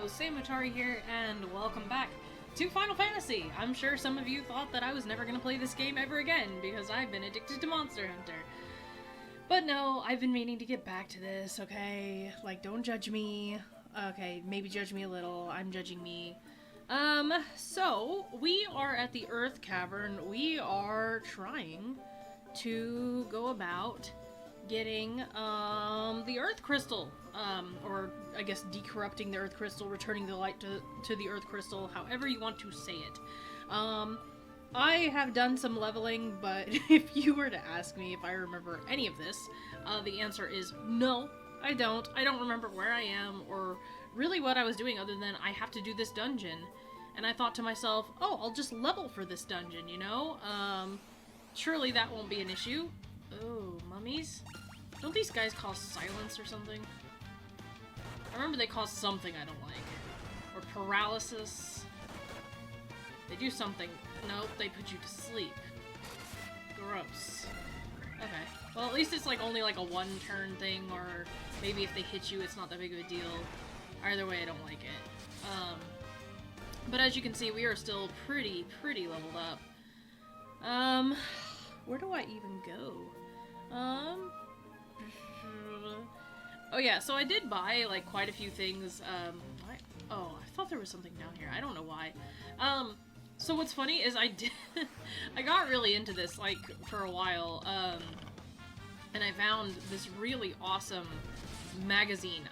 Samutari here, and welcome back to Final Fantasy! I'm sure some of you thought that I was never going to play this game ever again, because I've been addicted to Monster Hunter. But no, I've been meaning to get back to this, okay? Like, don't judge me. Okay, maybe judge me a little. I'm judging me. So, we are at the Earth Cavern. We are trying to go about getting, the Earth Crystal. Or, I guess, decorrupting the Earth Crystal, returning the light to the Earth Crystal, however you want to say it. I have done some leveling, but if you were to ask me if I remember any of this, the answer is no, I don't. I don't remember where I am, or really what I was doing other than I have to do this dungeon. And I thought to myself, oh, I'll just level for this dungeon, you know? Surely that won't be an issue. Oh, mummies? Don't these guys cause silence or something? I remember they cause something I don't like. Or paralysis. They do something. Nope, they put you to sleep. Gross. Okay. Well, at least it's like only like a one-turn thing, or maybe if they hit you, it's not that big of a deal. Either way, I don't like it. But as you can see, we are still pretty leveled up. Where do I even go? Oh yeah, so I did buy, like, quite a few things, oh, I thought there was something down here. I don't know why. So what's funny is I got really into this, like, for a while, and I found this really awesome magazine.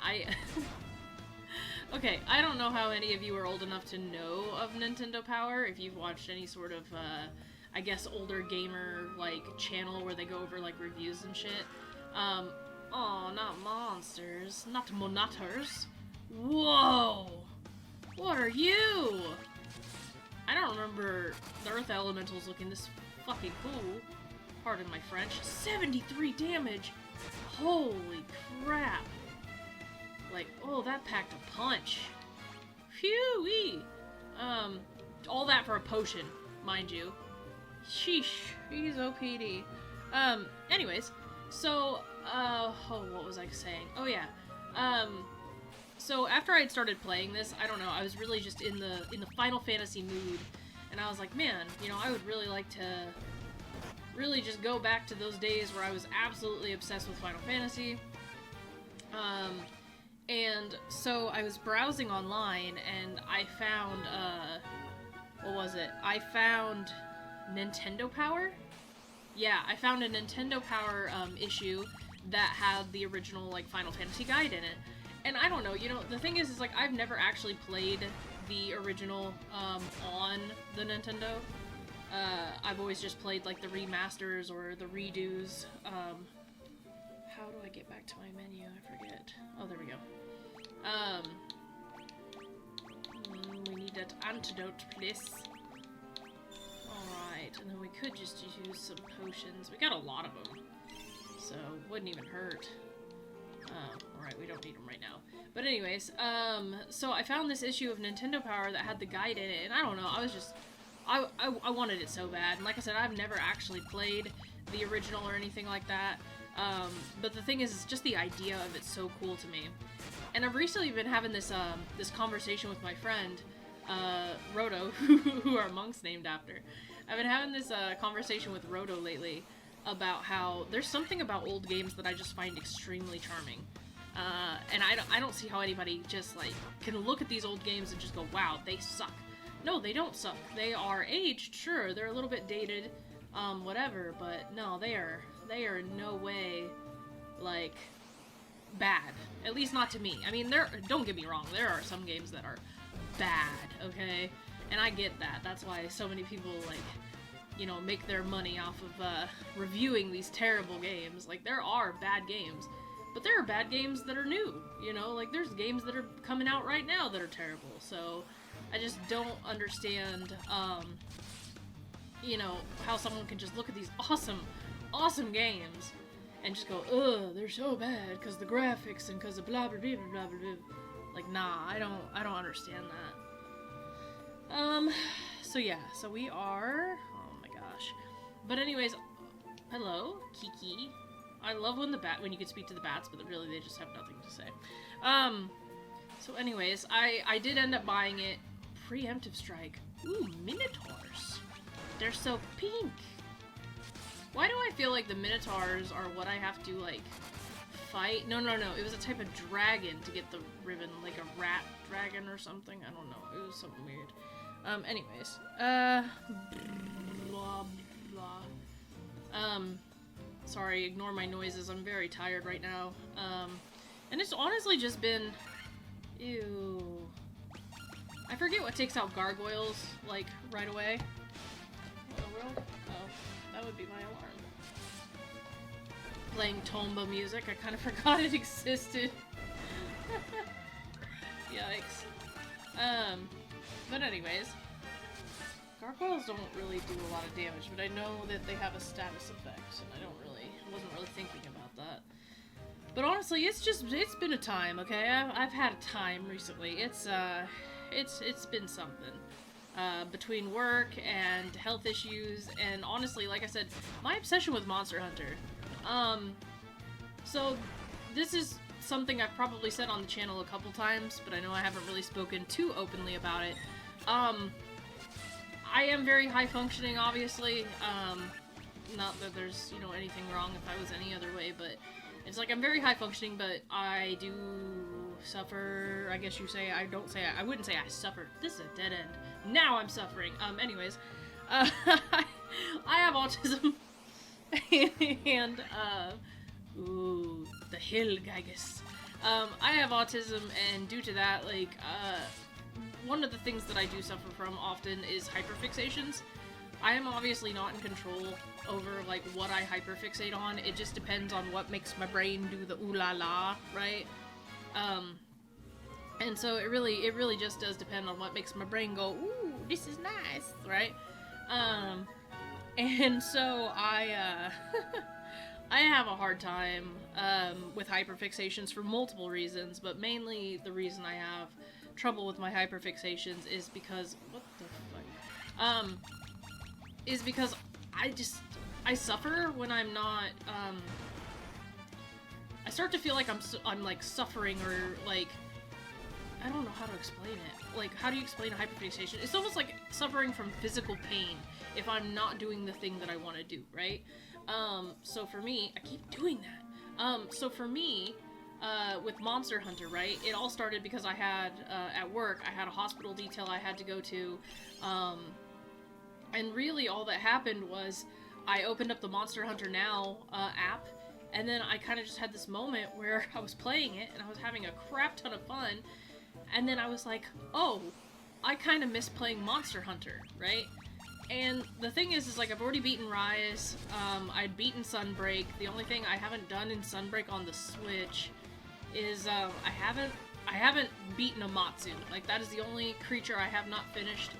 Okay, I don't know how any of you are old enough to know of Nintendo Power, if you've watched any sort of, I guess, older gamer, like, channel where they go over, like, reviews and shit. Oh, not monsters. Not monitors. Whoa! What are you? I don't remember the Earth Elementals looking this fucking cool. Pardon my French. 73 damage! Holy crap! Like, oh, that packed a punch. Phew-wee! All that for a potion, mind you. Sheesh. He's OPD. Anyways, so, oh, what was I saying? Oh, yeah. So after I'd started playing this, I don't know, I was really just in the Final Fantasy mood, and I was like, man, you know, I would really like to really just go back to those days where I was absolutely obsessed with Final Fantasy. And so I was browsing online, and I found, what was it? I found Nintendo Power? Yeah, I found a Nintendo Power, issue that had the original, like, Final Fantasy guide in it. And I don't know, you know, the thing is like, I've never actually played the original, on the Nintendo. I've always just played, like, the remasters or the redos. How do I get back to my menu? I forget. Oh, there we go. We need that antidote, please. Alright, and then we could just use some potions. We got a lot of them, so wouldn't even hurt. Alright, we don't need them right now. But anyways, so I found this issue of Nintendo Power that had the guide in it, and I don't know, I was just, I wanted it so bad. And like I said, I've never actually played the original or anything like that. But the thing is, just the idea of it's so cool to me. And I've recently been having this, this conversation with my friend, Roto, who our monk's named after. I've been having this, conversation with Roto lately about how there's something about old games that I just find extremely charming. And I don't see how anybody just, like, can look at these old games and just go, wow, they suck. No, they don't suck. They are aged, sure, they're a little bit dated, whatever, but no, they are in no way, like, bad. At least not to me. I mean, don't get me wrong, there are some games that are bad, okay? And I get that. That's why so many people, like, you know, make their money off of, reviewing these terrible games. Like, there are bad games, but there are bad games that are new, you know? Like, there's games that are coming out right now that are terrible, so I just don't understand, you know, how someone can just look at these awesome games and just go, ugh, they're so bad because the graphics and because of blah blah blah blah blah blah. Like, nah, I don't understand that. So yeah, so we are, oh my gosh. But anyways, hello, Kiki. I love when you can speak to the bats, but really they just have nothing to say. So anyways, I did end up buying it. Preemptive strike. Ooh, Minotaurs. They're so pink. Why do I feel like the Minotaurs are what I have to, like, fight? No. It was a type of dragon to get the ribbon. Like a rat dragon or something. I don't know. It was something weird. Anyways. Blah, blah. Sorry, ignore my noises. I'm very tired right now. And it's honestly just been... Ew. I forget what takes out gargoyles, like, right away. What in the world? Oh, that would be my alarm. Playing Tomba music, I kind of forgot it existed. Yikes. But anyways. Gargoyles don't really do a lot of damage, but I know that they have a status effect, and I wasn't really thinking about that. But honestly, it's been a time, okay? I've had a time recently. It's been something. Between work and health issues, and honestly, like I said, my obsession with Monster Hunter. So this is something I've probably said on the channel a couple times, but I know I haven't really spoken too openly about it. I am very high functioning, obviously. Not that there's, you know, anything wrong if I was any other way, but it's like I'm very high functioning, but I do suffer, I guess you say. I wouldn't say I suffer. This is a dead end. Now I'm suffering. Anyways, I have autism, and, ooh, the hill, Gigas. I have autism, and due to that, like, one of the things that I do suffer from often is hyperfixations. I am obviously not in control over, like, what I hyperfixate on. It just depends on what makes my brain do the ooh la la, right? And so it really just does depend on what makes my brain go, ooh, this is nice, right? And so I have a hard time, with hyperfixations for multiple reasons, but mainly the reason I have trouble with my hyperfixations is because, what the fuck? Is because I suffer when I'm not, I start to feel like I'm like suffering, or like, I don't know how to explain it. Like, how do you explain a hyperfixation? It's almost like suffering from physical pain if I'm not doing the thing that I want to do, right? So for me, I keep doing that. So for me, with Monster Hunter, right, it all started because I had, at work, I had a hospital detail I had to go to, and really all that happened was I opened up the Monster Hunter Now app, and then I kind of just had this moment where I was playing it, and I was having a crap ton of fun, and then I was like, oh, I kind of miss playing Monster Hunter, right? And the thing is like, I've already beaten Rise, I'd beaten Sunbreak. The only thing I haven't done in Sunbreak on the Switch is, I haven't beaten Amatsu. Like, that is the only creature I have not finished.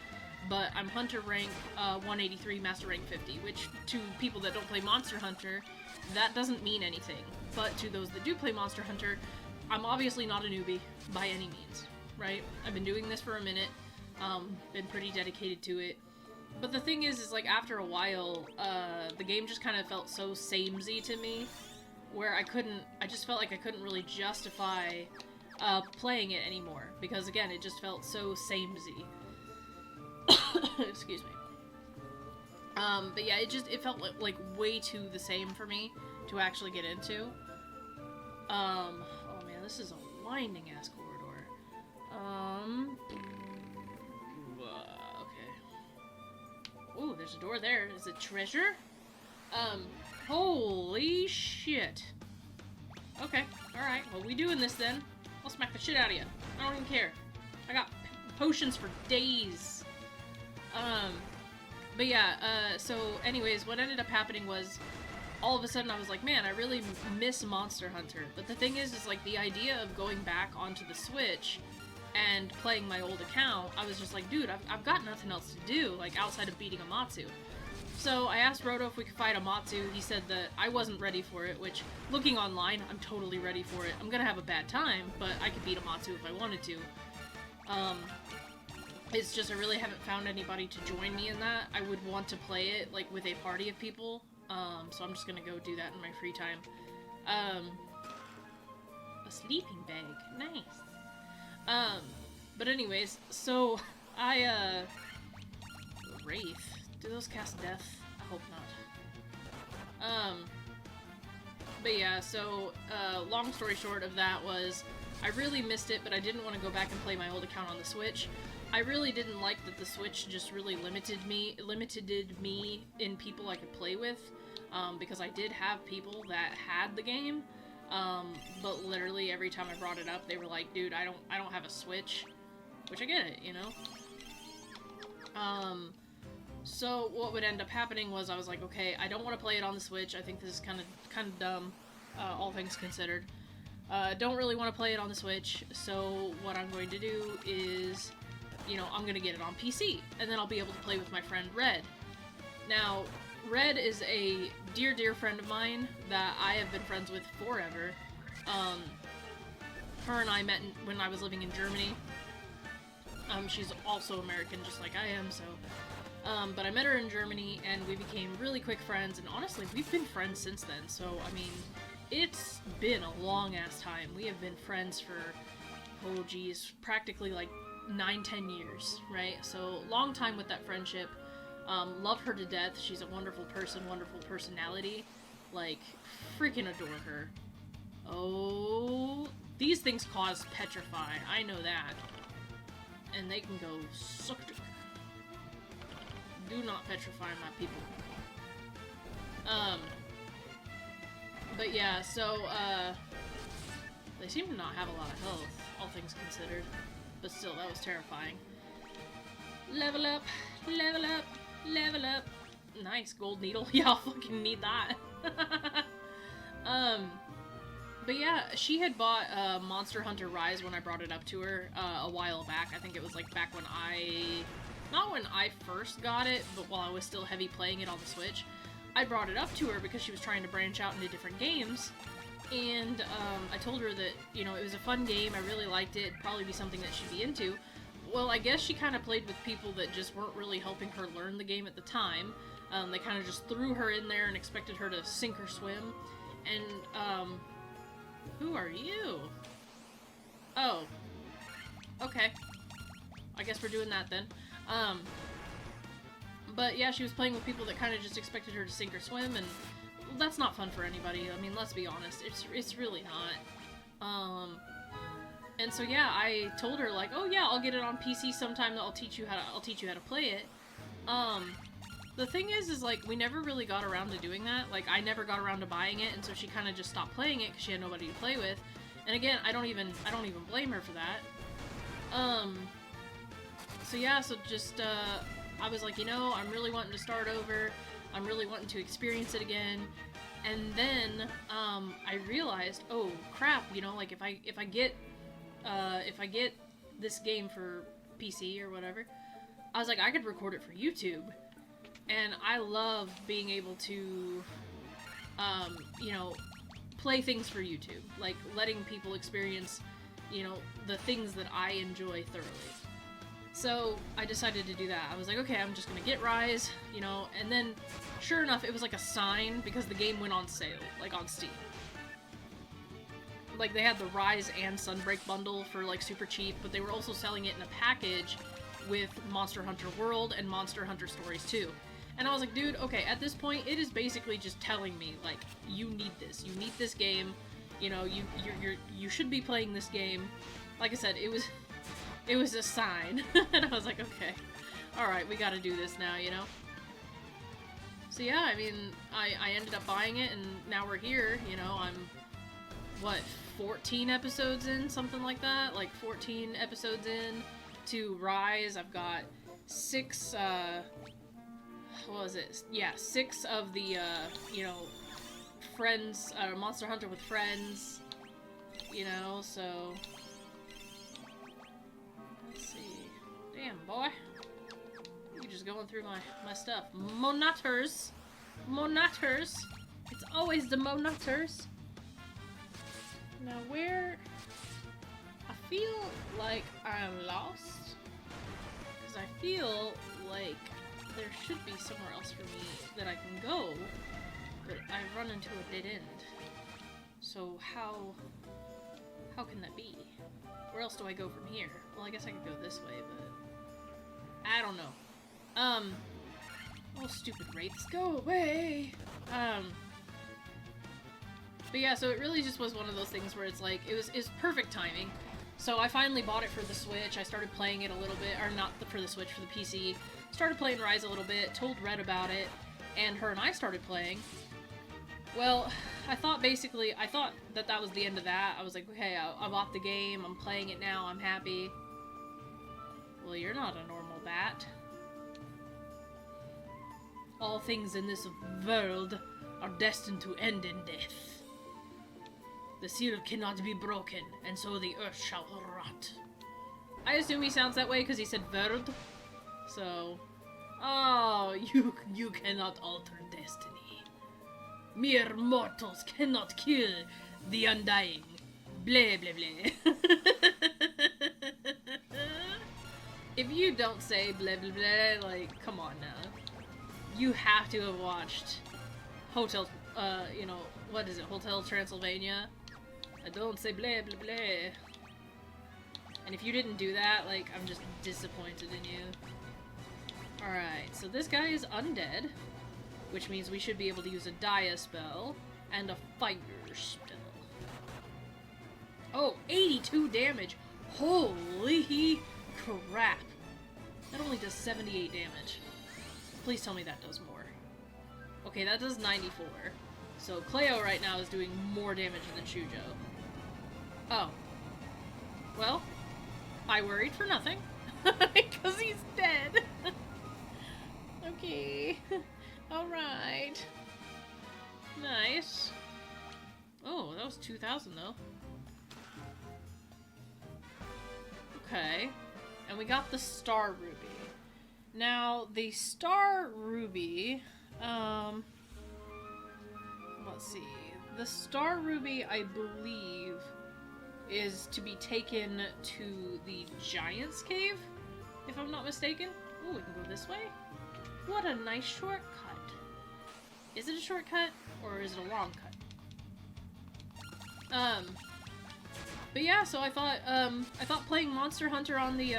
But I'm Hunter rank 183, Master rank 50, which to people that don't play Monster Hunter, that doesn't mean anything. But to those that do play Monster Hunter, I'm obviously not a newbie by any means, right? I've been doing this for a minute, been pretty dedicated to it. But the thing is like, after a while, the game just kind of felt so samey to me, where I just felt like I couldn't really justify playing it anymore, because again, it just felt so samey. Excuse me. But yeah, it felt like way too the same for me to actually get into. Oh man, this is a winding ass corridor. Okay. Ooh, there's a door there. Is it treasure? Holy shit. Okay, alright, well, we doing this then. I'll smack the shit out of you. I don't even care. I got potions for days. But yeah, so anyways, what ended up happening was, all of a sudden I was like, man, I really miss Monster Hunter. But the thing is like, the idea of going back onto the Switch and playing my old account, I was just like, dude, I've got nothing else to do, like, outside of beating Amatsu. So I asked Roto if we could fight Amatsu. He said that I wasn't ready for it, which, looking online, I'm totally ready for it. I'm gonna have a bad time, but I could beat Amatsu if I wanted to. It's just I really haven't found anybody to join me in that. I would want to play it, like, with a party of people, so I'm just gonna go do that in my free time. A sleeping bag. Nice. But anyways, so I, Wraith. Do those cast death? I hope not. But yeah, so, long story short of that was, I really missed it, but I didn't want to go back and play my old account on the Switch. I really didn't like that the Switch just really limited me in people I could play with, because I did have people that had the game, but literally every time I brought it up, they were like, dude, I don't have a Switch, which I get it, you know? So what would end up happening was I was like, okay, I don't want to play it on the Switch. I think this is kind of dumb, all things considered. Don't really want to play it on the Switch, so what I'm going to do is, you know, I'm going to get it on PC, and then I'll be able to play with my friend Red. Now, Red is a dear, dear friend of mine that I have been friends with forever. Her and I met when I was living in Germany. She's also American, just like I am, so... but I met her in Germany, and we became really quick friends, and honestly, we've been friends since then, so, I mean, it's been a long-ass time. We have been friends for, oh geez, practically like 9-10 years, right? So, long time with that friendship. Love her to death. She's a wonderful person, wonderful personality. Like, freaking adore her. Oh, these things cause petrify, I know that. And they can go suck dick. Do not petrify my people. But yeah, so, they seem to not have a lot of health, all things considered. But still, that was terrifying. Level up, level up, level up. Nice, gold needle. Yeah, I'll fucking need that. But yeah, she had bought Monster Hunter Rise when I brought it up to her a while back. I think it was like back when not when I first got it, but while I was still heavy playing it on the Switch. I brought it up to her because she was trying to branch out into different games, and I told her that, you know, it was a fun game, I really liked it, it'd probably be something that she'd be into. Well, I guess she kind of played with people that just weren't really helping her learn the game at the time. They kind of just threw her in there and expected her to sink or swim, and, who are you? Oh. Okay. I guess we're doing that then. But yeah, she was playing with people that kind of just expected her to sink or swim, and that's not fun for anybody. I mean, let's be honest, it's really not. And so yeah, I told her like, oh yeah, I'll get it on PC sometime. I'll teach you how to play it. The thing is like we never really got around to doing that. Like I never got around to buying it, and so she kind of just stopped playing it because she had nobody to play with. And again, I don't even blame her for that. So yeah, so just I was like, you know, I'm really wanting to start over. I'm really wanting to experience it again. And then I realized, oh crap, you know, like if I get this game for PC or whatever, I was like, I could record it for YouTube. And I love being able to, you know, play things for YouTube. Like, letting people experience, you know, the things that I enjoy thoroughly. So, I decided to do that. I was like, okay, I'm just gonna get Rise, you know, and then, sure enough, it was like a sign, because the game went on sale, like, on Steam. Like, they had the Rise and Sunbreak bundle for, like, super cheap, but they were also selling it in a package with Monster Hunter World and Monster Hunter Stories 2. And I was like, dude, okay, at this point, it is basically just telling me, like, you need this. You need this game. You know, you should be playing this game. Like I said, it was a sign. And I was like, okay, alright, we gotta do this now, you know? So yeah, I mean, I ended up buying it, and now we're here, you know, I'm, what, 14 episodes in? Something like that? Like, 14 episodes in to Rise. I've got 6, what was it? Yeah, 6 of the, you know, friends, Monster Hunter with friends, you know, so, let's see, damn, boy, you're just going through my stuff. Monitors, it's always the monitors. Now where, I feel like I'm lost, because I feel like there should be somewhere else for me that I can go, but I've run into a dead end. So how can that be? Where else do I go from here? Well, I guess I could go this way, but... I don't know. Oh, stupid wraiths, go away! But yeah, so it really just was one of those things where it's like, it was perfect timing. So I finally bought it for the Switch, I started playing it a little bit, or not for the Switch, for the PC. Started playing Rise a little bit, told Red about it, and her and I started playing. Well, I thought that was the end of that. I was like, okay, I bought the game, I'm playing it now, I'm happy. Well, you're not a normal bat. All things in this world are destined to end in death. The seal cannot be broken, and so the earth shall rot. I assume he sounds that way because he said world. So, oh, you cannot alter destiny. Mere mortals cannot kill the undying. Blah, blah, blah. If you don't say blah, blah, blah, like, come on now. You have to have watched Hotel, you know, what is it, Hotel Transylvania? I don't say blah, blah, blah. And if you didn't do that, like, I'm just disappointed in you. Alright, so this guy is undead, which means we should be able to use a Dia spell and a Fire spell. Oh, 82 damage! Holy crap! That only does 78 damage. Please tell me that does more. Okay, that does 94. So Cleyo right now is doing more damage than Shujo. Oh. Well, I worried for nothing. Because he's dead. Okay. Alright. Nice. Oh, that was 2,000 though. Okay. And we got the Star Ruby. Now, the Star Ruby, let's see. The Star Ruby, I believe, is to be taken to the Giant's Cave, if I'm not mistaken. Oh, we can go this way? What a nice shortcut. Is it a shortcut, or is it a long cut? But yeah, so I thought playing Monster Hunter on the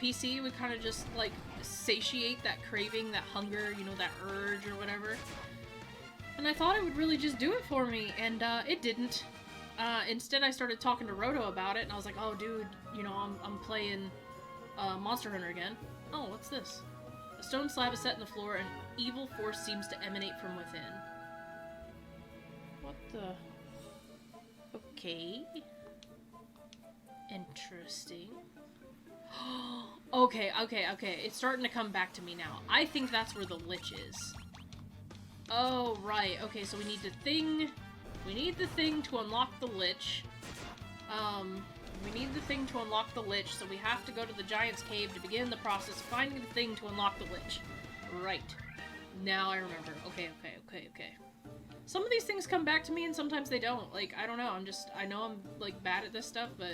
PC would kind of just, like, satiate that craving, that hunger, you know, that urge or whatever. And I thought it would really just do it for me, and it didn't. Instead I started talking to Roto about it, and I was like, oh dude, you know, I'm playing Monster Hunter again. Oh, what's this? A stone slab is set in the floor, and evil force seems to emanate from within. What the... Okay. Interesting. Okay. It's starting to come back to me now. I think that's where the Lich is. Oh, right. Okay, so we need the thing... We need the thing to unlock the Lich. We need the thing to unlock the Lich, so we have to go to the Giant's Cave to begin the process of finding the thing to unlock the Lich. Right. Now I remember. Okay. Some of these things come back to me and sometimes they don't. Like, I don't know. I know I'm, like, bad at this stuff, but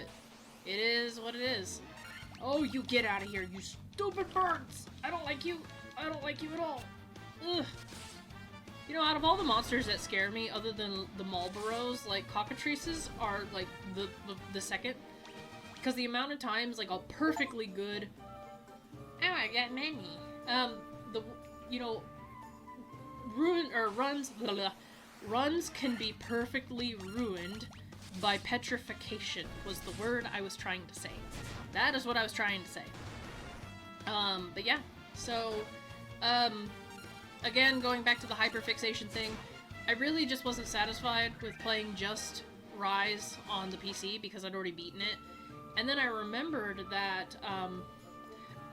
it is what it is. Oh, you get out of here, you stupid birds! I don't like you. I don't like you at all. Ugh. You know, out of all the monsters that scare me, other than the Marlboros, like, cockatrices are, like, the second. Because the amount of times, like, a perfectly good... Oh, I got many. You know, runs can be perfectly ruined by petrification, was the word I was trying to say. That is what I was trying to say. But yeah, so, again, going back to the hyperfixation thing, I really just wasn't satisfied with playing just Rise on the PC because I'd already beaten it. And then I remembered that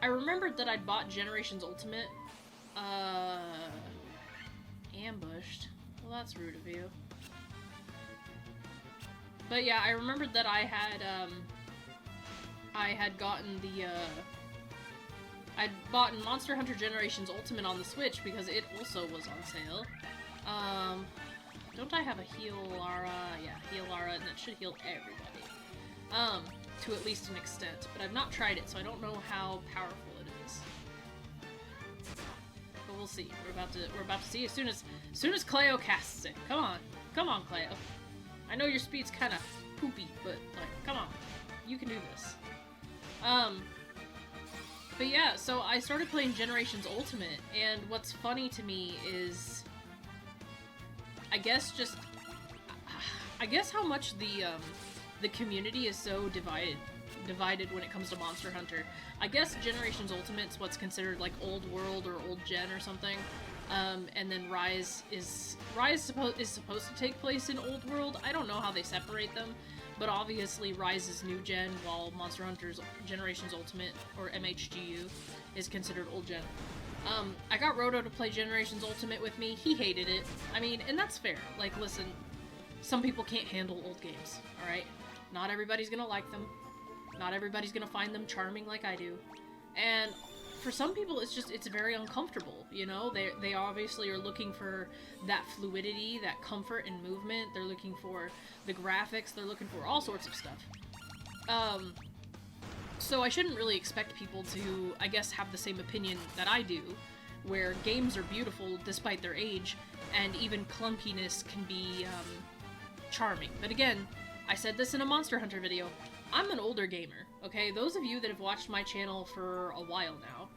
I'd bought Generations Ultimate, ambushed. Well, that's rude of you. But yeah, I remembered that I had gotten the, I'd bought Monster Hunter Generations Ultimate on the Switch because it also was on sale. Don't I have a heal Lara? Yeah, heal Lara, and that should heal everybody. To at least an extent. But I've not tried it, so I don't know how powerful it is. But we'll see. We're about to see as soon as Cleyo casts it. Come on, Cleyo. I know your speed's kind of poopy, but like, come on. You can do this. But yeah, so I started playing Generations Ultimate, and what's funny to me is, I guess how much the community is so divided when it comes to Monster Hunter. I guess Generations Ultimate's what's considered like old world or old gen or something. And then Rise is supposed to take place in old world. I don't know how they separate them, but obviously Rise is new gen, while Monster Hunter's Generations Ultimate, or MHGU, is considered old gen. I got Roto to play Generations Ultimate with me. He hated it. I mean, and that's fair. Like, listen, some people can't handle old games, alright? Not everybody's gonna like them. Not everybody's gonna find them charming like I do. And for some people, it's very uncomfortable, you know? They obviously are looking for that fluidity, that comfort and movement. They're looking for the graphics. They're looking for all sorts of stuff. So I shouldn't really expect people to, I guess, have the same opinion that I do, where games are beautiful despite their age, and even clunkiness can be charming. But again, I said this in a Monster Hunter video, I'm an older gamer, okay? Those of you that have watched my channel for a while now,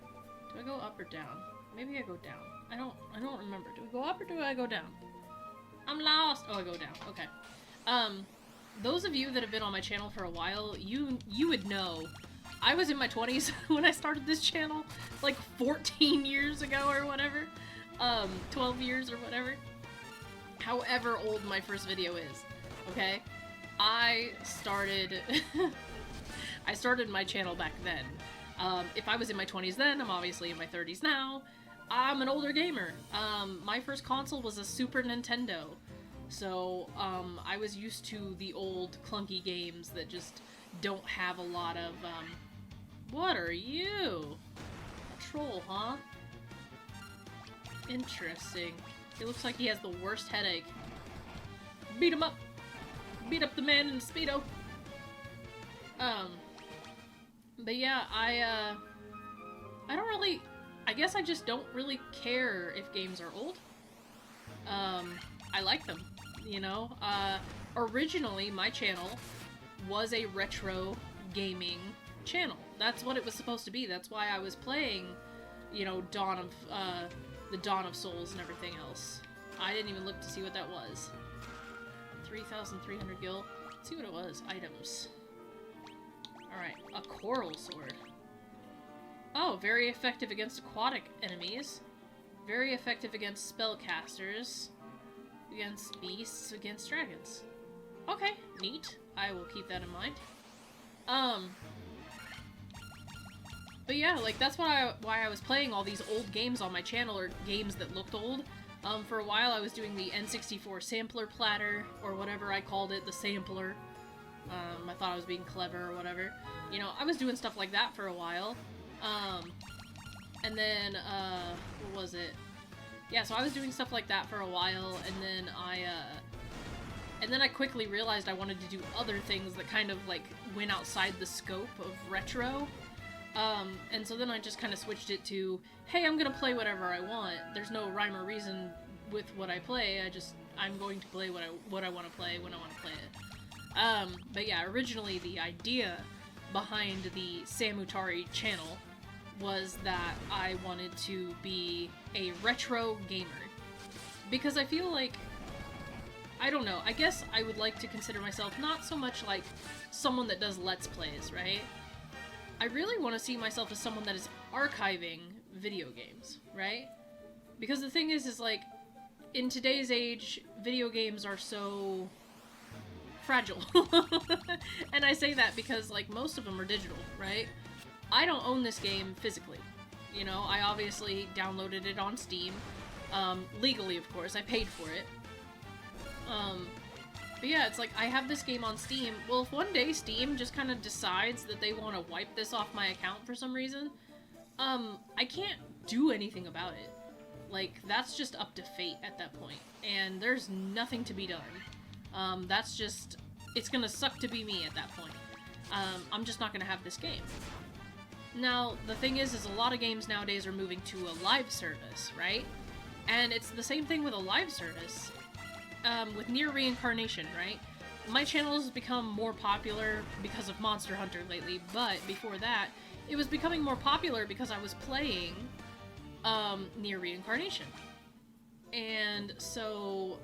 do I go up or down? Maybe I go down. I don't remember. Do I go up or do I go down? I'm lost! Oh, I go down. Okay. Those of you that have been on my channel for a while, you would know I was in my 20s when I started this channel, like 14 years ago or whatever. 12 years or whatever. However old my first video is, okay? I started my channel back then. If I was in my 20s then, I'm obviously in my 30s now. I'm an older gamer. My first console was a Super Nintendo. So, I was used to the old clunky games that just don't have a lot of, what are you? A troll, huh? Interesting. It looks like he has the worst headache. Beat him up! Beat up the man in the Speedo! But yeah, I don't really... I guess I just don't really care if games are old. I like them, you know? Originally, my channel was a retro gaming channel. That's what it was supposed to be. That's why I was playing, you know, the Dawn of Souls and everything else. I didn't even look to see what that was. 3,300 gil. Let's see what it was. Items. Alright, a coral sword. Oh, very effective against aquatic enemies. Very effective against spellcasters. Against beasts, against dragons. Okay, neat. I will keep that in mind. But yeah, like, that's why I was playing all these old games on my channel, or games that looked old. For a while I was doing the N64 sampler platter, or whatever I called it, the sampler. I thought I was being clever or whatever. You know, I was doing stuff like that for a while. And then, what was it? Yeah, so I was doing stuff like that for a while, and then I quickly realized I wanted to do other things that kind of, like, went outside the scope of retro. And so then I just kind of switched it to, hey, I'm gonna play whatever I want. There's no rhyme or reason with what I play. I'm going to play what I want to play when I want to play it. But yeah, originally the idea behind the Samutari channel was that I wanted to be a retro gamer. Because I feel like, I don't know, I guess I would like to consider myself not so much like someone that does Let's Plays, right? I really want to see myself as someone that is archiving video games, right? Because the thing is like, in today's age, video games are so fragile. And I say that because, like, most of them are digital, right? I don't own this game physically. You know, I obviously downloaded it on Steam. Legally, of course. I paid for it. But yeah, it's like, I have this game on Steam. Well, if one day Steam just kind of decides that they want to wipe this off my account for some reason, I can't do anything about it. Like, that's just up to fate at that point. And there's nothing to be done. That's just, it's gonna suck to be me at that point. I'm just not gonna have this game. Now, the thing is a lot of games nowadays are moving to a live service, right? And it's the same thing with a live service. With Near Reincarnation, right? my channel has become more popular because of Monster Hunter lately, but before that, it was becoming more popular because I was playing Nier Reincarnation. And so,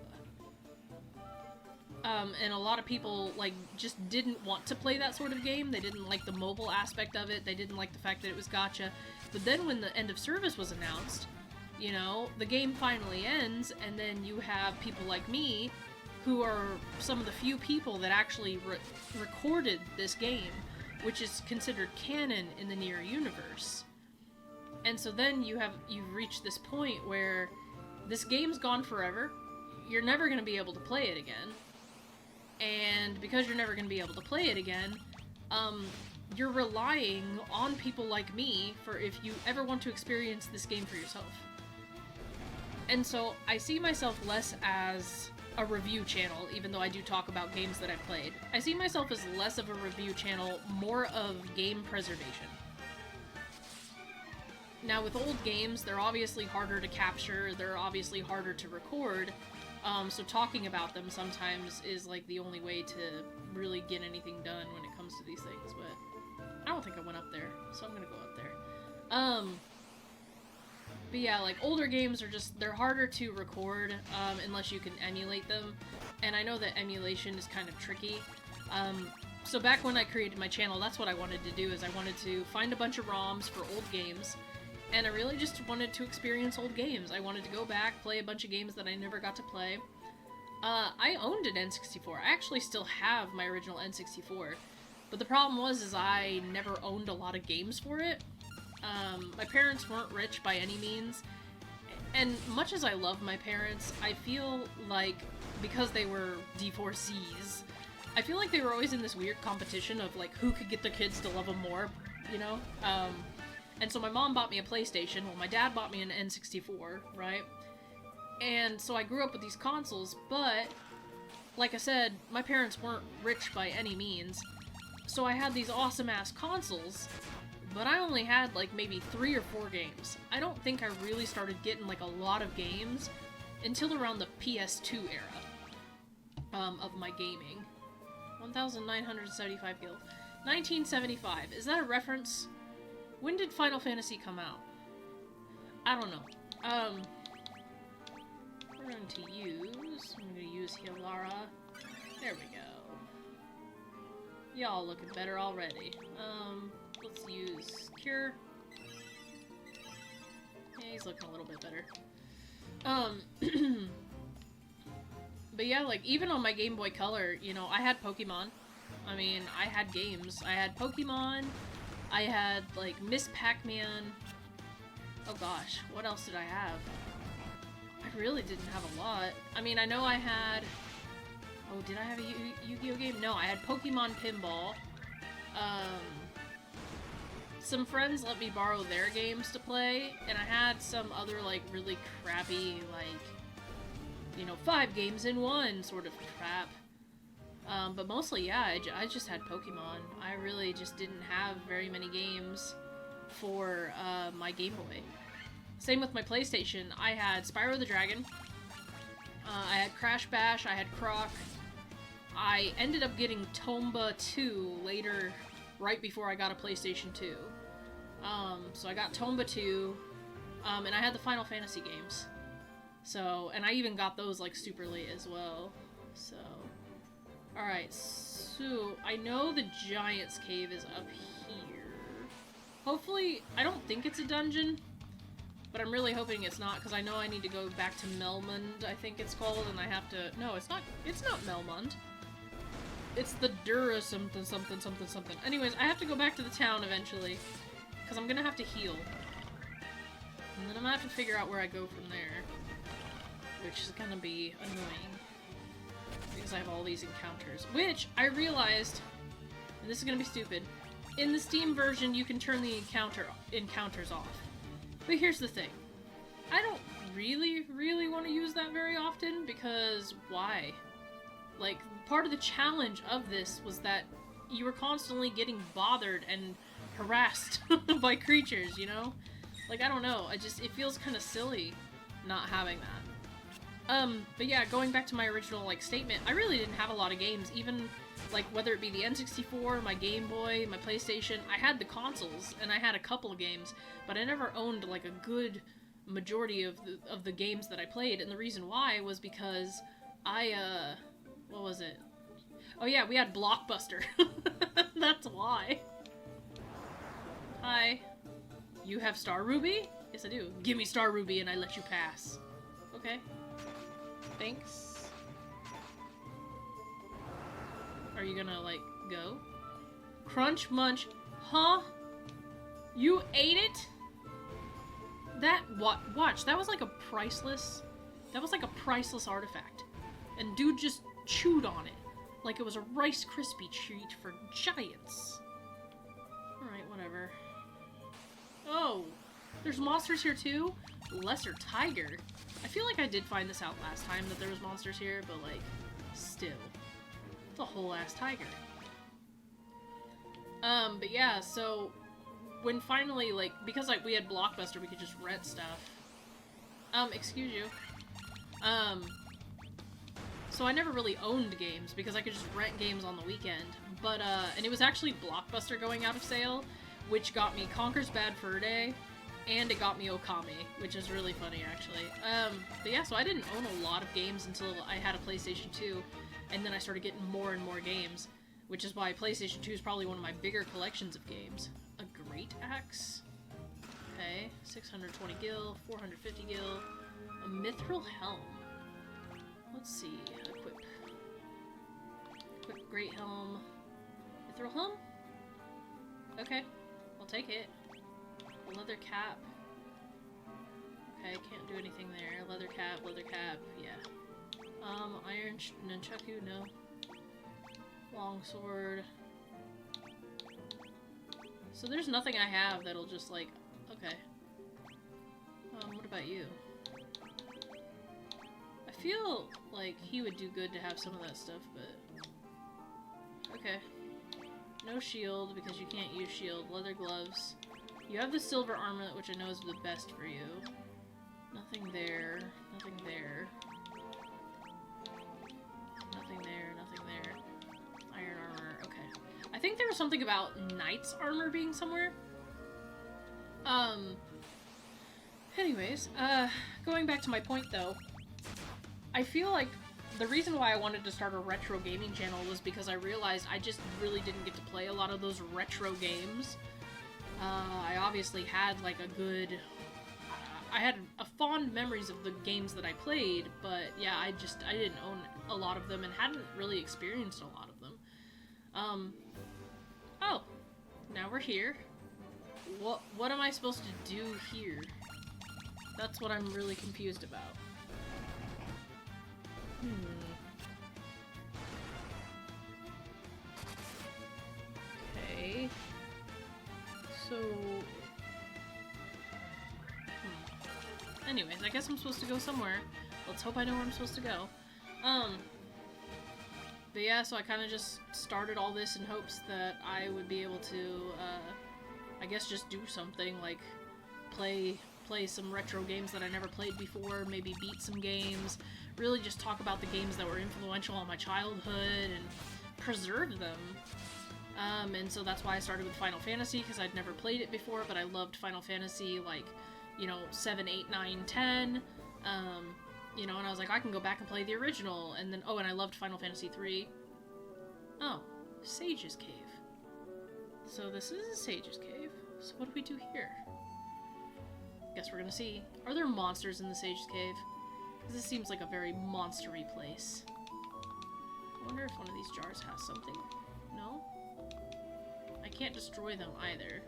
and a lot of people, like, just didn't want to play that sort of game. They didn't like the mobile aspect of it. They didn't like the fact that it was gacha. But then when the end of service was announced, you know, the game finally ends, and then you have people like me, who are some of the few people that actually recorded this game, which is considered canon in the Nier universe. And so then you've reached this point where this game's gone forever. You're never going to be able to play it again. And because you're never going to be able to play it again, you're relying on people like me for if you ever want to experience this game for yourself. And so I see myself less as a review channel, even though I do talk about games that I've played. I see myself as less of a review channel, more of game preservation. Now, with old games, they're obviously harder to capture, they're obviously harder to record, so talking about them sometimes is like the only way to really get anything done when it comes to these things, but I don't think I went up there, so I'm gonna go up there. But yeah, like, older games are just, they're harder to record, unless you can emulate them, and I know that emulation is kind of tricky. So back when I created my channel, that's what I wanted to do, is I wanted to find a bunch of ROMs for old games, and I really just wanted to experience old games. I wanted to go back, play a bunch of games that I never got to play. I owned an N64. I actually still have my original N64, but the problem was I never owned a lot of games for it. My parents weren't rich by any means, and much as I love my parents, I feel like, because they were D4Cs, I feel like they were always in this weird competition of, like, who could get their kids to love them more, you know? And so my mom bought me a PlayStation, well, my dad bought me an N64, right? And so I grew up with these consoles, but, like I said, my parents weren't rich by any means, so I had these awesome-ass consoles, but I only had, like, maybe 3 or 4 games. I don't think I really started getting, like, a lot of games until around the PS2 era of my gaming. 1,975 guild. 1975. Is that a reference? When did Final Fantasy come out? I don't know. I'm going to use Hilara. There we go. Y'all looking better already. Let's use Cure. Yeah, he's looking a little bit better. But yeah, like, even on my Game Boy Color, you know, I had Pokemon. I mean, I had games. I had Pokemon, I had, like, Miss Pac-Man. Oh gosh, what else did I have? I really didn't have a lot. I mean, I know I had... Oh, did I have a Yu-Gi-Oh game? No, I had Pokemon Pinball. Some friends let me borrow their games to play, and I had some other, like, really crappy, like, you know, 5 games in 1 sort of crap. But mostly, yeah, I just had Pokemon. I really just didn't have very many games for my Game Boy. Same with my PlayStation. I had Spyro the Dragon. I had Crash Bash. I had Croc. I ended up getting Tomba 2 later, right before I got a PlayStation 2. So I got Tomba 2, and I had the Final Fantasy games. So, and I even got those, like, super late as well. So, alright, so I know the Giant's Cave is up here. Hopefully, I don't think it's a dungeon, but I'm really hoping it's not, because I know I need to go back to Melmond, I think it's called, and I have to... No, it's not Melmond. It's the Dura something something something something. Anyways, I have to go back to the town eventually, because I'm gonna have to heal. And then I'm gonna have to figure out where I go from there, which is gonna be annoying, because I have all these encounters, which I realized, and this is gonna be stupid, in the Steam version you can turn the encounters off. But here's the thing, I don't really want to use that very often, because why? Like, part of the challenge of this was that you were constantly getting bothered and harassed by creatures, you know? Like, I don't know, it feels kind of silly not having that. But yeah, going back to my original, like, statement, I really didn't have a lot of games, even, like, whether it be the N64, my Game Boy, my PlayStation. I had the consoles, and I had a couple of games, but I never owned, like, a good majority of the games that I played, and the reason why was because what was it? Oh yeah, we had Blockbuster. That's why. Hi. You have Star Ruby? Yes, I do. Give me Star Ruby and I let you pass. Okay. Thanks. Are you gonna, like, go? Crunch Munch. Huh? You ate it? That, watch, that was like a priceless artifact. And dude just chewed on it. Like it was a Rice Krispie treat for giants. Alright, whatever. Oh! There's monsters here too? Lesser Tiger. I feel like I did find this out last time that there was monsters here, but like, still. It's a whole ass tiger. But yeah, so when finally, like, because like we had Blockbuster, we could just rent stuff. Excuse you. So I never really owned games because I could just rent games on the weekend. But, and it was actually Blockbuster going out of sale, which got me Conker's Bad Fur Day, and it got me Okami, which is really funny, actually. But yeah, so I didn't own a lot of games until I had a PlayStation 2, and then I started getting more and more games, which is why PlayStation 2 is probably one of my bigger collections of games. A Great Axe. Okay, 620 gil, 450 gil, a Mithril Helm. Let's see, equip. Equip Great Helm. Mithril Helm? Okay, I'll take it. Leather cap. Okay, can't do anything there. Leather cap, yeah. Iron Nunchaku, no. Longsword. So there's nothing I have that'll just like, okay. What about you? I feel like he would do good to have some of that stuff, but... Okay. No shield, because you can't use shield. Leather gloves. You have the silver armlet, which I know is the best for you. Nothing there. Nothing there. Nothing there. Nothing there. Iron armor. Okay. I think there was something about knight's armor being somewhere. Anyways, going back to my point though, I feel like the reason why I wanted to start a retro gaming channel was because I realized I just really didn't get to play a lot of those retro games. I obviously had like a good... I had a fond memories of the games that I played, but yeah, I didn't own a lot of them and hadn't really experienced a lot of them. Oh, now we're here. What am I supposed to do here? That's what I'm really confused about. Okay. So... Anyways, I guess I'm supposed to go somewhere. Let's hope I know where I'm supposed to go. But yeah, so I kind of just started all this in hopes that I would be able to, I guess just do something, like play some retro games that I never played before, maybe beat some games, really just talk about the games that were influential on my childhood and preserve them. And so that's why I started with Final Fantasy, because I'd never played it before, but I loved Final Fantasy, like, you know, 7, 8, 9, 10, you know, and I was like, I can go back and play the original, and then, oh, and I loved Final Fantasy 3. Oh, Sage's Cave. So this is a Sage's Cave. So what do we do here? Guess we're gonna see. Are there monsters in the Sage's Cave? Because this seems like a very monstery place. I wonder if one of these jars has something. No? I can't destroy them either.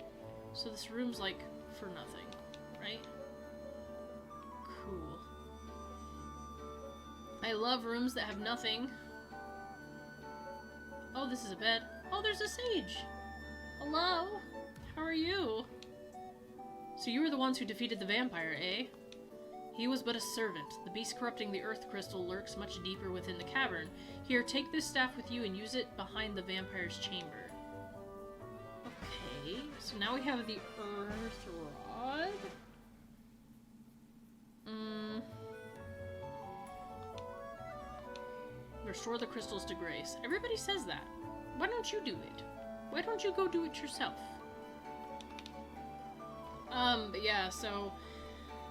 So this room's like for nothing, right? Cool. I love rooms that have nothing. Oh, this is a bed. Oh, there's a sage! Hello? How are you? So you were the ones who defeated the vampire, eh? He was but a servant. The beast corrupting the earth crystal lurks much deeper within the cavern. Here, take this staff with you and use it behind the vampire's chamber. Okay, so now we have the earth rod. Restore the crystals to grace. Everybody says that. Why don't you do it? Why don't you go do it yourself? But yeah, so...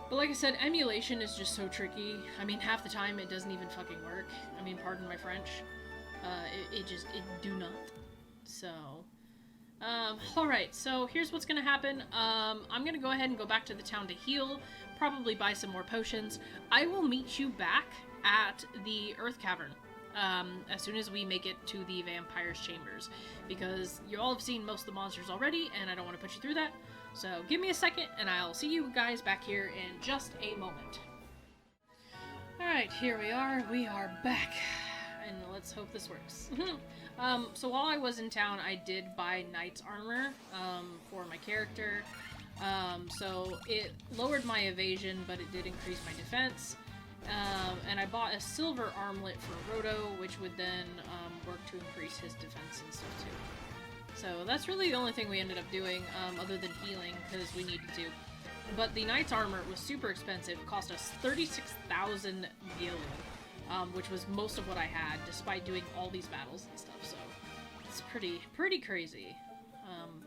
But like I said, emulation is just so tricky. I mean, half the time it doesn't even fucking work. I mean, pardon my French. It do not. So... alright, so here's what's gonna happen. I'm gonna go ahead and go back to the town to heal, probably buy some more potions. I will meet you back at the Earth Cavern, as soon as we make it to the Vampire's Chambers, because you all have seen most of the monsters already, and I don't want to put you through that. So give me a second, and I'll see you guys back here in just a moment. Alright, here we are. We are back. And let's hope this works. So while I was in town, I did buy Knight's Armor, for my character. So it lowered my evasion, but it did increase my defense. And I bought a silver armlet for Roto, which would then, work to increase his defense and stuff too. So that's really the only thing we ended up doing, other than healing, because we needed to. But the Knight's Armor was super expensive, cost us 36,000 gil. Which was most of what I had, despite doing all these battles and stuff, so it's pretty crazy.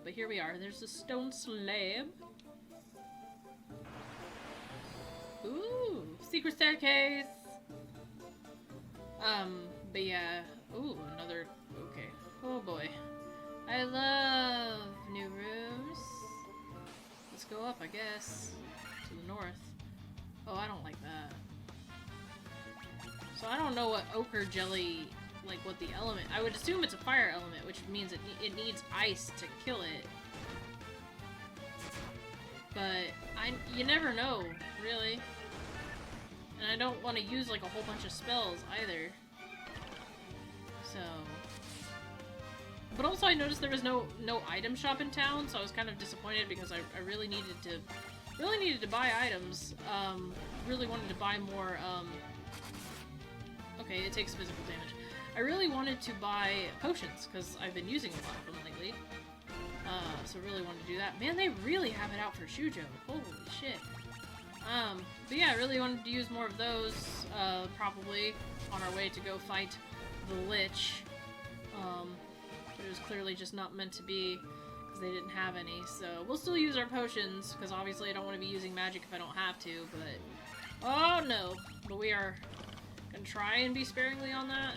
But here we are. There's a stone slab. Ooh, secret staircase! But yeah, ooh, another, okay. Oh boy. I love new rooms. Let's go up, I guess, to the north. Oh, I don't like that. So I don't know what ochre jelly, like what the element... I would assume it's a fire element, which means it needs ice to kill it. But you never know, really. And I don't want to use like a whole bunch of spells either. So... But also I noticed there was no item shop in town, so I was kind of disappointed because I really needed to buy items. Really wanted to buy more, okay, it takes physical damage. I really wanted to buy potions, because I've been using a lot of them lately. So really wanted to do that. Man, they really have it out for Shujo. Holy shit. But yeah, I really wanted to use more of those, probably on our way to go fight the Lich. But it was clearly just not meant to be, because they didn't have any. So we'll still use our potions, because obviously I don't want to be using magic if I don't have to, but... Oh no! But we are... and try and be sparingly on that.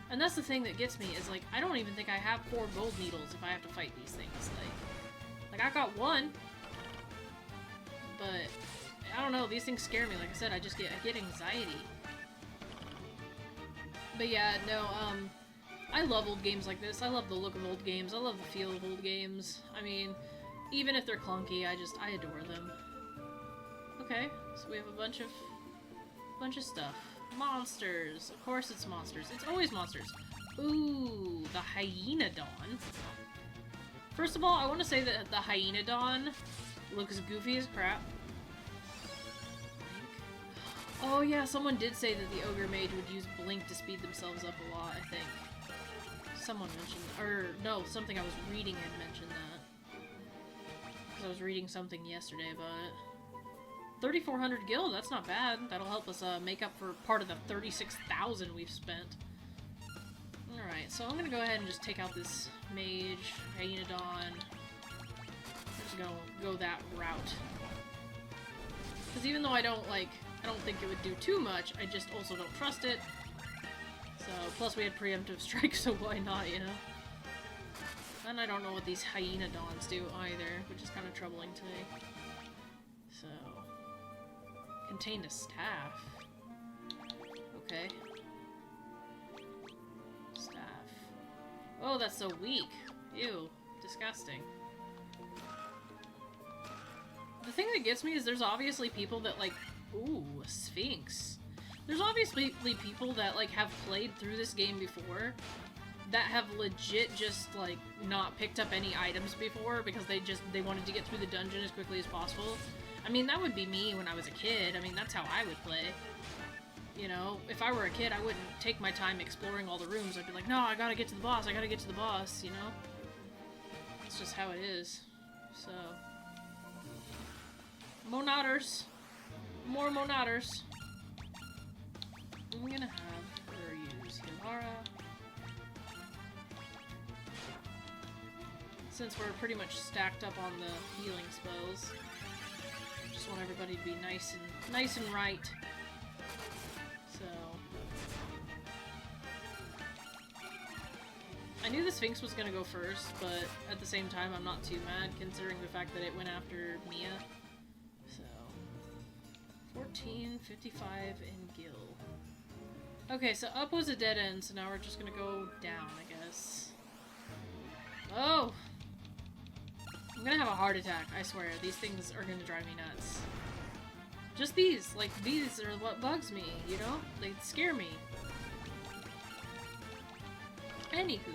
And that's the thing that gets me, is like, I don't even think I have 4 gold needles if I have to fight these things. Like I got 1. But, I don't know, these things scare me. Like I said, I get anxiety. But yeah, no, I love old games like this. I love the look of old games. I love the feel of old games. I mean, even if they're clunky, I adore them. Okay, so we have a bunch of stuff. Monsters. Of course it's monsters. It's always monsters. Ooh, the Hyenodon. First of all, I want to say that the Hyenodon looks goofy as crap. Oh yeah, someone did say that the Ogre Mage would use Blink to speed themselves up a lot, I think. Someone mentioned, or no, something I was reading had mentioned that. Because I was reading something yesterday about it. 3,400 gil, that's not bad. That'll help us make up for part of the 36,000 we've spent. Alright, so I'm gonna go ahead and just take out this Mage, Hyenodon. I'm just gonna go that route. Because even though I don't think it would do too much, I just also don't trust it. So, plus we had preemptive strike, so why not, you know? And I don't know what these Hyenodons do either, which is kind of troubling to me. So... Contained a staff. Okay. Staff. Oh, that's so weak. Ew. Disgusting. The thing that gets me is there's obviously people that, like... Ooh, a Sphinx. There's obviously people that, like, have played through this game before that have legit just, like, not picked up any items before because they wanted to get through the dungeon as quickly as possible. I mean, that would be me when I was a kid. I mean, that's how I would play. You know, if I were a kid, I wouldn't take my time exploring all the rooms. I'd be like, no, I gotta get to the boss, I gotta get to the boss, you know? That's just how it is. So... Monaders. More Monaders. I'm gonna have her use use Hilara. Since we're pretty much stacked up on the healing spells. Just want everybody to be nice and right. So I knew the Sphinx was gonna go first, but at the same time I'm not too mad considering the fact that it went after Mia. So 14, 55, and Gil. Okay, so up was a dead end, so now we're just gonna go down, I guess. Oh! I'm gonna have a heart attack, I swear. These things are gonna drive me nuts. Just these. Like, these are what bugs me, you know? They scare me. Anywho.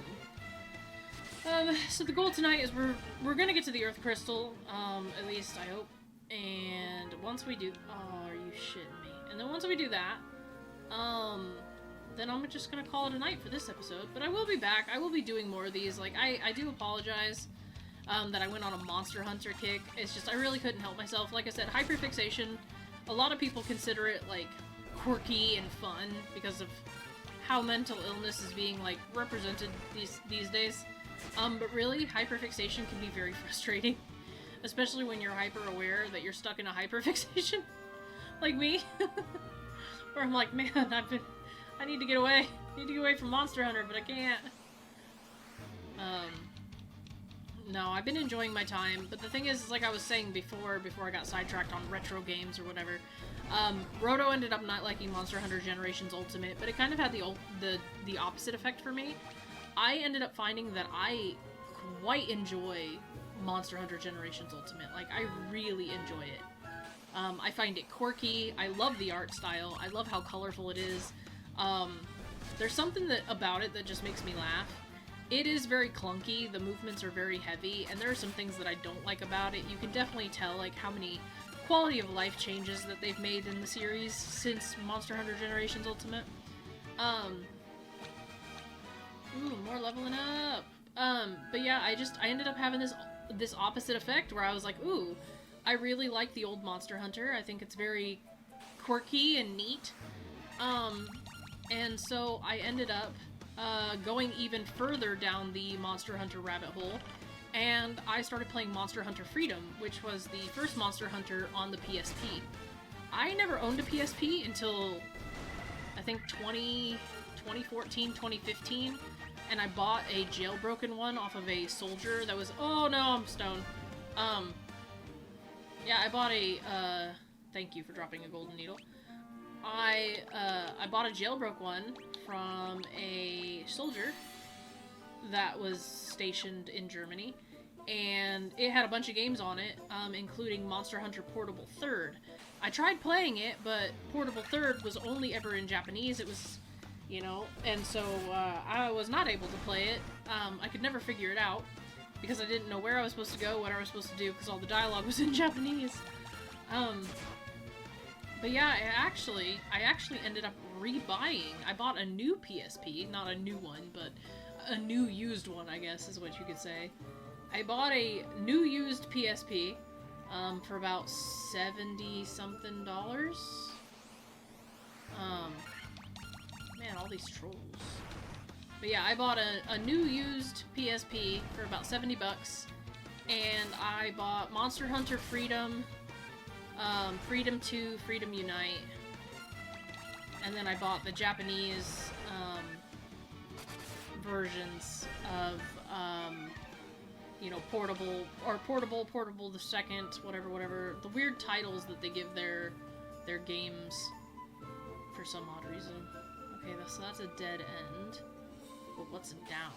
So the goal tonight is we're gonna get to the Earth Crystal, at least I hope. And once we do... Oh, are you shitting me? And then once we do that, then I'm just gonna call it a night for this episode. But I will be back. I will be doing more of these. Like, I do apologize that I went on a Monster Hunter kick. It's just, I really couldn't help myself. Like I said, hyperfixation, a lot of people consider it, like, quirky and fun because of how mental illness is being, like, represented these days. But really, hyperfixation can be very frustrating. Especially when you're hyper-aware that you're stuck in a hyperfixation. Like me. Where I'm like, man, I need to get away. I need to get away from Monster Hunter, but I can't. No, I've been enjoying my time, but the thing is, like I was saying before I got sidetracked on retro games or whatever, Roto ended up not liking Monster Hunter Generations Ultimate, but it kind of had the opposite effect for me. I ended up finding that I quite enjoy Monster Hunter Generations Ultimate. Like, I really enjoy it. I find it quirky, I love the art style, I love how colorful it is. There's something about it that just makes me laugh. It is very clunky, the movements are very heavy, and there are some things that I don't like about it. You can definitely tell, like, how many quality of life changes that they've made in the series since Monster Hunter Generations Ultimate. Ooh, more leveling up! But yeah, I ended up having this opposite effect where I was like, ooh, I really like the old Monster Hunter. I think it's very quirky and neat. And so I ended up going even further down the Monster Hunter rabbit hole, and I started playing Monster Hunter Freedom, which was the first Monster Hunter on the PSP. I never owned a PSP until, I think, 2014, 2015, and I bought a jailbroken one off of a soldier that was... Oh no, I'm stoned. Yeah, I bought a... Thank you for dropping a golden needle. I bought a jailbroke one from a soldier that was stationed in Germany, and it had a bunch of games on it, including Monster Hunter Portable 3rd. I tried playing it, but Portable 3rd was only ever in Japanese. It was, you know, and so I was not able to play it. I could never figure it out because I didn't know where I was supposed to go, what I was supposed to do, because all the dialogue was in Japanese. But yeah, I actually ended up rebuying. I bought a new PSP, not a new one, but a new used one, I guess is what you could say. I bought a new used PSP for about $70-something. Man, all these trolls. But yeah, I bought a new used PSP for about 70 bucks, and I bought Monster Hunter Freedom, Freedom 2, Freedom Unite, and then I bought the Japanese versions of, you know, Portable the Second, whatever, the weird titles that they give their games for some odd reason. Okay, so that's a dead end, but what's down?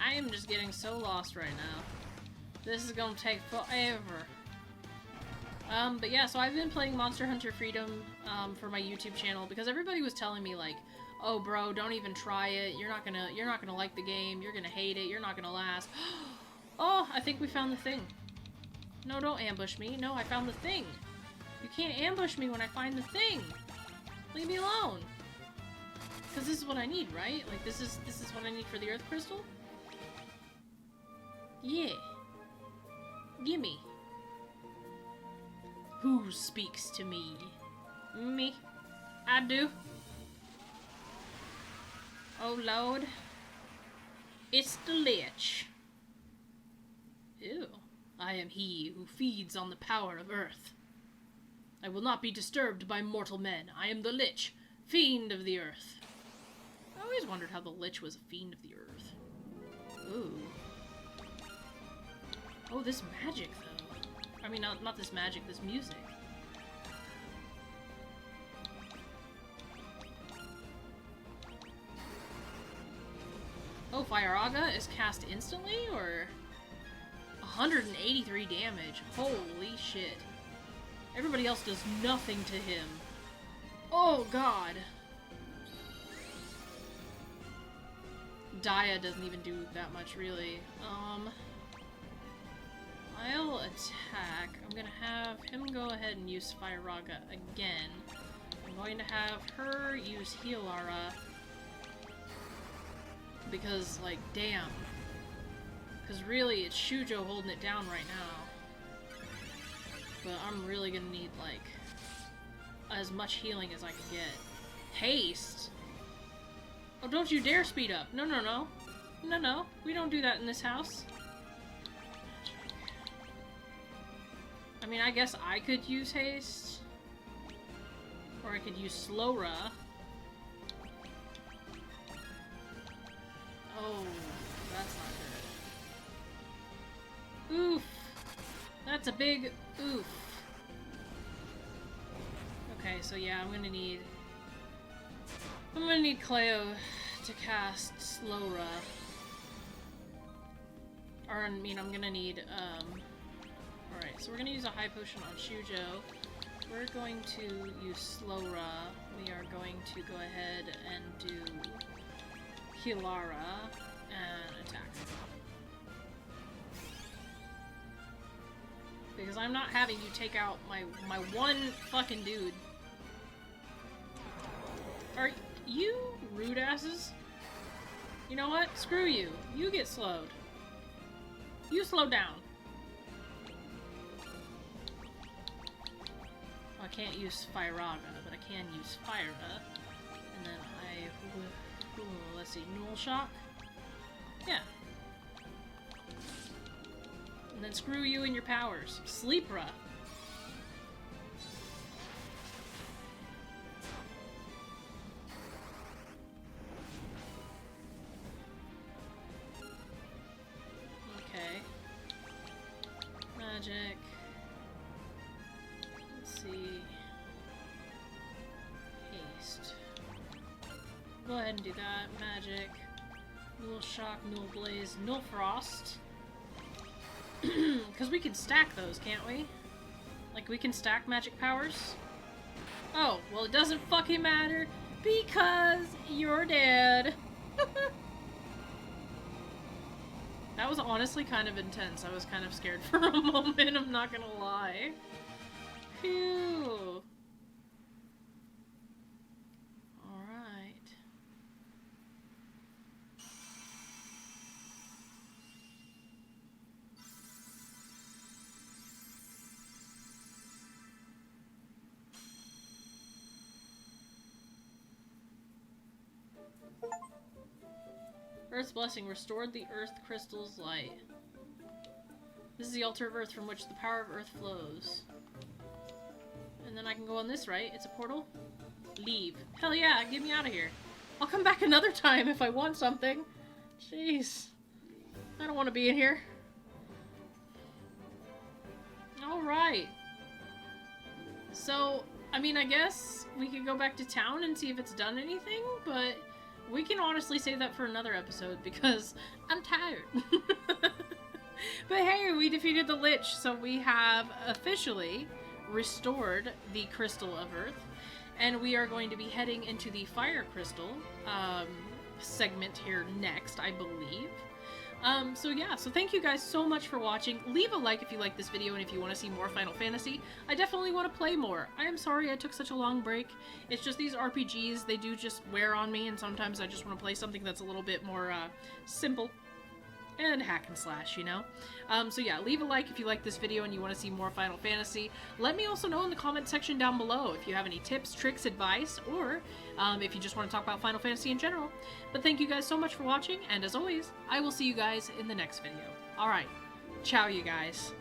I am just getting so lost right now. This is gonna take forever. But yeah, so I've been playing Monster Hunter Freedom, for my YouTube channel, because everybody was telling me, like, oh bro, don't even try it, you're not gonna like the game, you're gonna hate it, you're not gonna last. Oh, I think we found the thing. No, don't ambush me. No, I found the thing. You can't ambush me when I find the thing. Leave me alone. Because this is what I need, right? Like, this is what I need for the Earth Crystal? Yeah. Gimme. Who speaks to me? Me. I do. Oh, Lord. It's the Lich. Ew. I am he who feeds on the power of Earth. I will not be disturbed by mortal men. I am the Lich, Fiend of the Earth. I always wondered how the Lich was a Fiend of the Earth. Ooh. Oh, this magic, though. I mean, not this magic, this music. Oh, Fire-Aga is cast instantly, or... 183 damage. Holy shit. Everybody else does nothing to him. Oh, God. Dia doesn't even do that much, really. I'll attack. I'm gonna have him go ahead and use Fire-Aga again. I'm going to have her use Healara. Because, like, damn. Because really, it's Shujo holding it down right now. But I'm really gonna need, like, as much healing as I can get. Haste? Oh, don't you dare speed up. No, no, no. No, no. We don't do that in this house. I mean, I guess I could use haste. Or I could use Slowra. Oh, that's not good. Oof. That's a big oof. Okay, so yeah, I'm gonna need Cleyo to cast Slowra. Or, I mean, I'm gonna need, alright, so we're gonna use a high potion on Shujo. We're going to use Slowra. We are going to go ahead and do Healara and attack. Because I'm not having you take out my one fucking dude. Are you rude asses? You know what? Screw you. You get slowed. You slow down. I can't use Fire-Aga, but I can use Fire-A. And then let's see, Null Shock? Yeah. And then screw you and your powers. Sleepra. Okay. Magic. Let's see. Haste. Go ahead and do that. Magic. Null Shock, Null Blaze, Null Frost. Because we can stack those, can't we? Like, we can stack magic powers? Oh, well, it doesn't fucking matter because you're dead. That was honestly kind of intense. I was kind of scared for a moment, I'm not gonna lie. Phew. Alright. Earth's blessing restored the Earth crystal's light. This is the altar of Earth from which the power of Earth flows. And then I can go on this, right? It's a portal? Leave. Hell yeah, get me out of here. I'll come back another time if I want something. Jeez. I don't want to be in here. Alright. So, I mean, I guess we could go back to town and see if it's done anything, but we can honestly save that for another episode because I'm tired. But hey, we defeated the Lich, so we have officially restored the Crystal of Earth, and we are going to be heading into the Fire Crystal segment here next, I believe. So yeah, so thank you guys so much for watching. Leave a like if you like this video and if you want to see more Final Fantasy. I definitely want to play more. I am sorry I took such a long break. It's just these RPGs, they do just wear on me, and sometimes I just want to play something that's a little bit more simple. and hack and slash, you know? So yeah, leave a like if you like this video and you want to see more Final Fantasy. Let me also know in the comment section down below if you have any tips, tricks, advice, or if you just want to talk about Final Fantasy in general. But thank you guys so much for watching, and as always, I will see you guys in the next video. Alright, ciao you guys.